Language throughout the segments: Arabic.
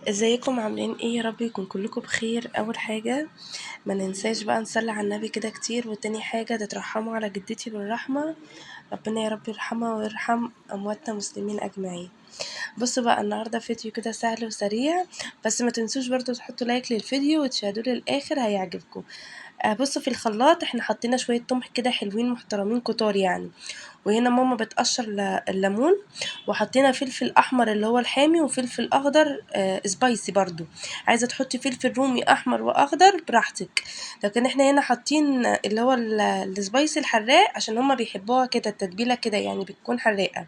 ازيكم عاملين ايه؟ يا رب يكون كلكم بخير. اول حاجة ما ننساش بقى نصلي على النبي كده كتير، وتاني حاجة تترحموا على جدتي بالرحمة. ربنا يا رب يرحمها ويرحم امواتنا مسلمين اجمعين. بصوا بقى النهارده فيديو كده سهل وسريع، بس ما تنسوش برضو تحطوا لايك للفيديو وتشاهدوه للاخر هيعجبكم. بصوا في الخلاط احنا حطينا شوية قمح كده حلوين محترمين كتار يعني، وهنا ماما بتقشر الليمون، وحطينا فلفل احمر اللي هو الحامي وفلفل اخضر سبايسي برضو. عايزه تحطي فلفل رومي احمر واخضر براحتك، لكن احنا هنا حاطين اللي هو السبايسي الحراق عشان هما بيحبوها كده، التتبيله كده يعني بتكون حراقه.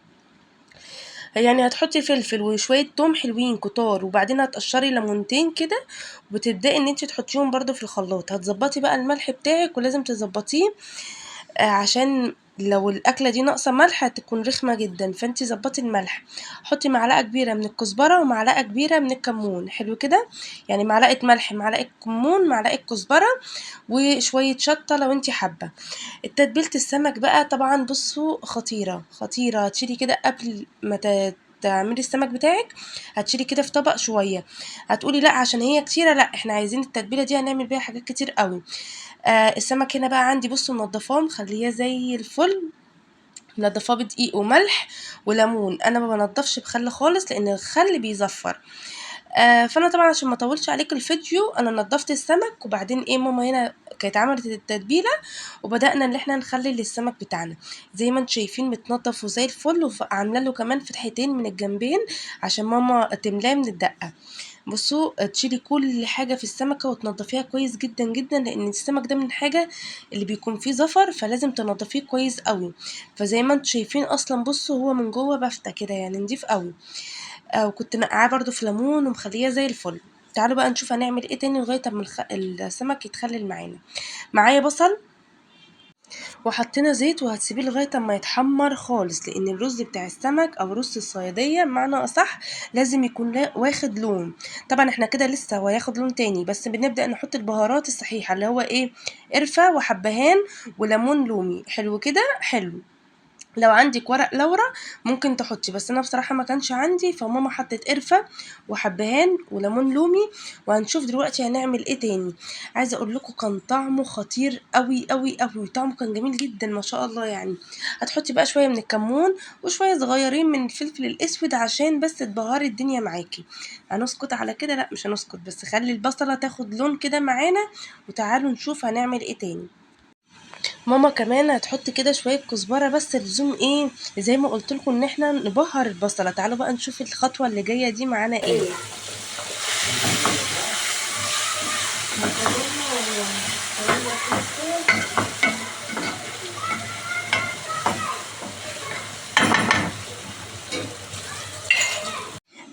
يعني هتحطي فلفل وشويه توم حلوين كتار، وبعدين هتقشري ليمونتين كده، وتبداي ان انت تحطيهم برضو في الخلاط. هتظبطي بقى الملح بتاعك ولازم تظبطيه، عشان لو الأكلة دي ناقصة ملح هتكون رخمة جدا، فانتي ظبطي الملح. حطي معلقة كبيرة من الكزبرة ومعلقة كبيرة من الكمون، حلو كده. يعني معلقة ملح، معلقة كمون، معلقة كزبرة، وشوية شطة لو انتي حابة. تتبيلة السمك بقى طبعا بصوا خطيرة خطيرة. هتشيلي كده قبل ما تعملي السمك بتاعك، هتشيلي كده في طبق شوية. هتقولي لا عشان هي كتيرة، لا احنا عايزين التتبيلة دي هنعمل بيها حاجات كتير قوي. السمك هنا بقى عندي بصوا منضفاه مخليه زي الفل، منضفاه بدقيق وملح وليمون. انا ما بنضفش بخل خالص لان الخل بيزفر. فانا طبعا عشان ما اطولش عليك الفيديو انا نضفت السمك، وبعدين ايه ماما هنا كانت عملت التتبيله، وبدانا ان احنا نخلي السمك بتاعنا زي ما انتم شايفين متنضف وزي الفل، وعامله له كمان فتحتين من الجنبين عشان ماما تملاه من الدقه. بصوا تشيلي كل حاجة في السمكة وتنضفيها كويس جدا جدا، لان السمك ده من حاجة اللي بيكون فيه زفر، فلازم تنضفيه كويس قوي. فزي ما انتم شايفين اصلا بصوا هو من جوه بافتة كده يعني نضيف قوي. وكنت نقعاه برضو في ليمون ومخليه زي الفل. تعالوا بقى نشوف هنعمل ايه تاني لغاية اما السمك يتخلل معانا. معايا بصل، وحطينا زيت، وهتسيبيه لغاية اما يتحمر خالص، لان الرز بتاع السمك او رز الصيادية بمعنى اصح لازم يكون واخد لون. طبعا احنا كده لسه هو هياخد لون تاني، بس بنبدأ نحط البهارات الصحيحة اللي هو ايه، قرفة وحبهان وليمون لومي، حلو كده حلو. لو عندك ورق لورا ممكن تحطي، بس انا بصراحه ما كانش عندي، فماما حطت قرفه وحبهان وليمون لومي. وهنشوف دلوقتي هنعمل ايه تاني. عايزه اقول لكم كان طعمه خطير قوي قوي قوي، طعمه كان جميل جدا ما شاء الله يعني. هتحطي بقى شويه من الكمون وشويه صغيرين من الفلفل الاسود عشان بس تبهري الدنيا معاكي. هنسكت على كده؟ لا مش هنسكت، بس خلي البصله تاخد لون كده معانا، وتعالوا نشوف هنعمل ايه تاني. ماما كمان هتحط كده شوية كزبرة، بس اللزوم ايه زي ما قلت لكم ان احنا نبهر البصلة. تعالوا بقى نشوف الخطوة اللي جاية دي معانا ايه.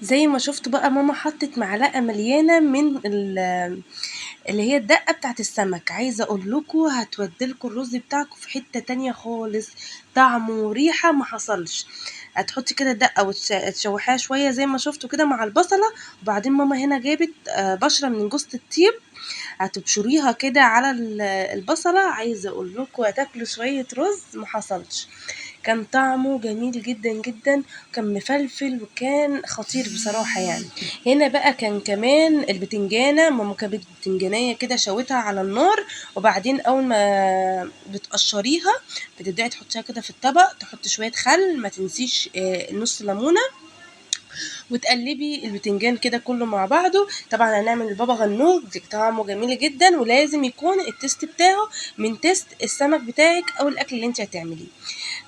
زي ما شفتوا بقى ماما حطت معلقة مليانة من اللي هي الدقة بتاعت السمك. عايزة اقول لكم هتودلكوا الرز بتاعكم في حتة تانية خالص، طعم وريحة ما حصلش. هتحطي كده الدقة وتشوحيها شوية زي ما شفتوا كده مع البصلة، وبعدين ماما هنا جابت بشرة من جوزة الطيب، هتبشريها كده على البصلة. عايزة اقول لكم هتاكلوا شوية رز ما حصلش. كان طعمه جميل جدا جدا، كان مفلفل وكان خطير بصراحة يعني. هنا بقى كان كمان البتنجانة، ماما كانت بتنجانية كده شوتها على النار، وبعدين اول ما بتقشريها بتبدأي تحطيها كده في الطبق، تحطي شوية خل، ما تنسيش نص ليمونة، وتقلبي البتنجان كده كله مع بعضه. طبعا هنعمل البابا غنوج طعمه جميل جدا، ولازم يكون التست بتاعه من تست السمك بتاعك او الاكل اللي انت هتعمليه.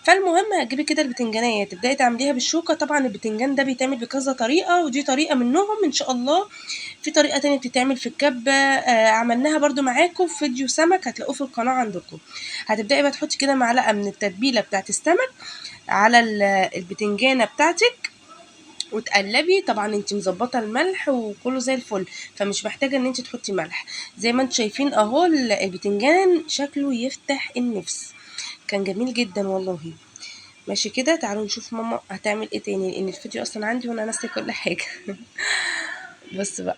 فالمهم هتجيبي كده البتنجانيه تبداي تعمليها بالشوكه. طبعا البتنجان ده بيتعمل بكذا طريقه، ودي طريقه منهم ان شاء الله. في طريقه تانية بتتعمل في الكبه، عملناها برضو معاكم في فيديو سمك هتلاقوه في القناه عندكم. هتبداي بقى تحطي كده معلقه من التتبيله بتاعت السمك على البتنجانه بتاعتك، وتقلبي. طبعا انت مظبطه الملح وكله زي الفل، فمش محتاجه ان انت تحطي ملح. زي ما انتم شايفين اهو البتنجان شكله يفتح النفس، كان جميل جدا والله. ماشي كده، تعالوا نشوف ماما هتعمل ايه تاني، لان الفيديو اصلا عندي وانا ناسيه كل حاجه. بص بقى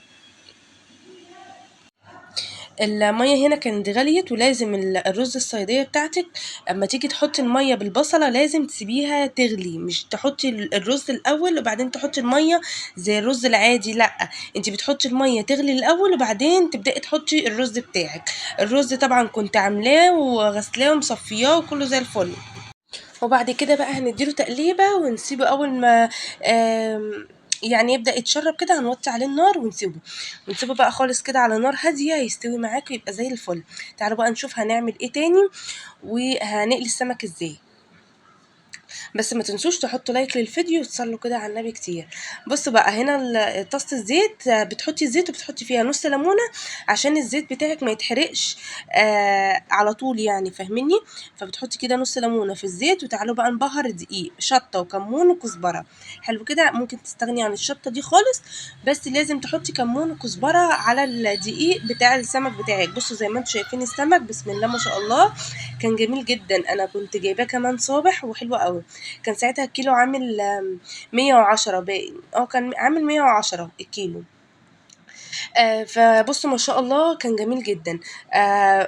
المية هنا كانت غليت، ولازم الرز الصيادية بتاعتك اما تيجي تحطي المية بالبصلة لازم تسيبيها تغلي، مش تحطي الرز الأول وبعدين تحطي المية زي الرز العادي، لأ انت بتحطي المية تغلي الأول وبعدين تبدأي تحطي الرز بتاعك. الرز طبعا كنت عاملاه وغسلاه ومصفياه وكله زي الفل. وبعد كده بقى هنديله تقليبة ونسيبه أول ما يعني يبدأ يتشرب كده هنوطي عليه النار ونسيبه بقى خالص كده على نار هادية يستوي معاك ويبقى زي الفل. تعالوا بقى نشوف هنعمل ايه تاني وهنقلي السمك ازاي. بس ما تنسوش تحطوا لايك للفيديو وتصلوا كده على النبي كتير. بصوا بقى هنا طاسه الزيت، بتحطي الزيت وبتحطي فيها نص ليمونه عشان الزيت بتاعك ما يتحرقش على طول يعني، فاهميني؟ فبتحطي كده نص ليمونه في الزيت. وتعالوا بقى نبهر دقيق شطه وكمون وكزبره. حلو كده، ممكن تستغني عن الشطه دي خالص، بس لازم تحطي كمون وكزبره على الدقيق بتاع السمك بتاعك. بصوا زي ما انتم شايفين السمك بسم الله ما شاء الله كان جميل جدا. انا كنت جايباه كمان صابح وحلو قوي. كان ساعتها الكيلو عامل 110 باين، كان عامل 110 الكيلو. فبصوا ما شاء الله كان جميل جدا.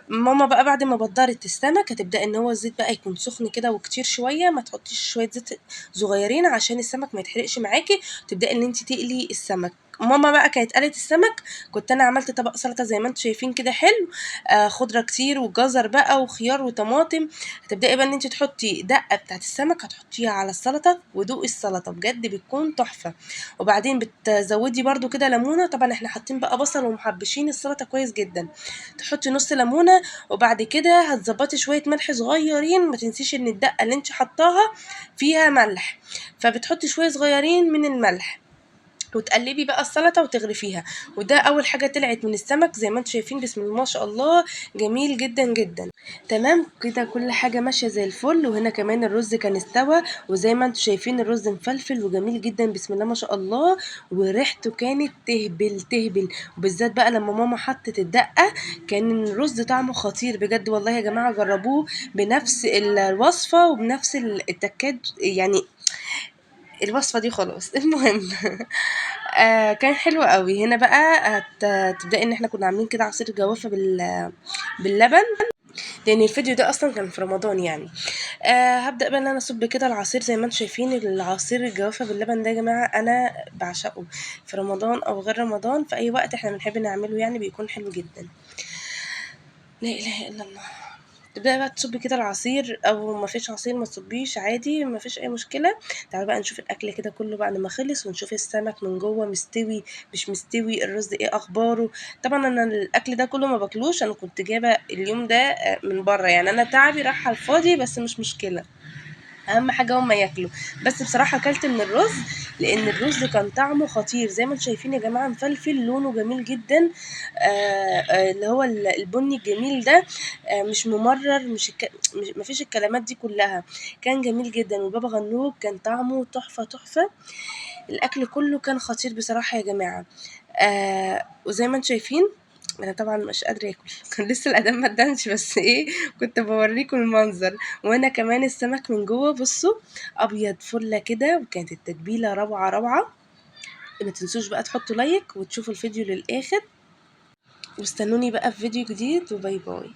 ماما بقى بعد ما بدرت السمك هتبدأ ان هو الزيت بقى يكون سخن كده وكتير شويه، ما تحطيش شويه زيت صغيرين عشان السمك ما يتحرقش معاكي. تبدأي ان انت تقلي السمك. ماما بقى كانت قلت السمك، كنت انا عملت طبق سلطه زي ما انتم شايفين كده حلو. خضره كتير وجزر بقى وخيار وطماطم. هتبدأي بقى ان انت تحطي دقه بتاعت السمك هتحطيها على السلطه، ودوقي السلطه بجد بتكون تحفه. وبعدين بتزودي برضو كده ليمونه، طبعا احنا حاطين بقى بصل ومحبشين السلطه كويس جدا. تحطي نص ليمونه، وبعد كده هتظبطي شويه ملح صغيرين. ما تنسيش ان الدقه اللي انت حطاها فيها ملح، فبتحطي شويه صغيرين من الملح وتقلبي بقى السلطه وتغرفيها. وده اول حاجه طلعت من السمك زي ما انتم شايفين بسم الله ما شاء الله جميل جدا جدا. تمام كده كل حاجه ماشيه زي الفل. وهنا كمان الرز كان استوى، وزي ما انتم شايفين الرز مفلفل وجميل جدا بسم الله ما شاء الله. وريحته كانت تهبل تهبل، وبالذات بقى لما ماما حطت الدقه كان الرز طعمه خطير بجد والله يا جماعه. جربوه بنفس الوصفه وبنفس التكات يعني، الوصفه دي خلاص المهم. كان حلو قوي. هنا بقى هتبدأي ان احنا كنا عاملين كده عصير جوافة باللبن، لان الفيديو ده اصلا كان في رمضان يعني. هبدأ بقى ان انا اصب كده العصير زي ما انتم شايفين. العصير الجوافة باللبن ده يا جماعة انا بعشقه في رمضان او غير رمضان، في اي وقت احنا بنحب نعمله يعني بيكون حلو جدا. لا اله الا الله. تبدأي بقى تصبي كده العصير، او ما فيش عصير ما تصبيش عادي، ما فيش اي مشكله. تعالوا بقى نشوف الاكل كده كله بعد ما خلص، ونشوف السمك من جوه مستوي مش مستوي، الرز ايه اخباره. طبعا انا الاكل ده كله ما باكلوش، انا كنت جايبه اليوم ده من بره يعني، انا تعبي راح على الفاضي بس مش مشكله، اهم حاجه هما ياكلوا. بس بصراحه اكلت من الرز لان الرز كان طعمه خطير زي ما انتم شايفين يا جماعه، مفلفل لونه جميل جدا. اللي هو البني الجميل ده، مش ممرر، مش مفيش الكلمات دي كلها. كان جميل جدا. وبابا غنوج كان طعمه تحفه تحفه. الاكل كله كان خطير بصراحه يا جماعه. وزي ما انتم شايفين انا طبعا مش قادره اكل. كان لسه الاذان ما ادنش بس ايه، كنت بوريكم المنظر. وانا كمان السمك من جوه بصوا ابيض فله كده، وكانت التتبيله روعه روعه. ما تنسوش بقى تحطوا لايك وتشوفوا الفيديو للاخر، واستنوني بقى في فيديو جديد، وباي باي.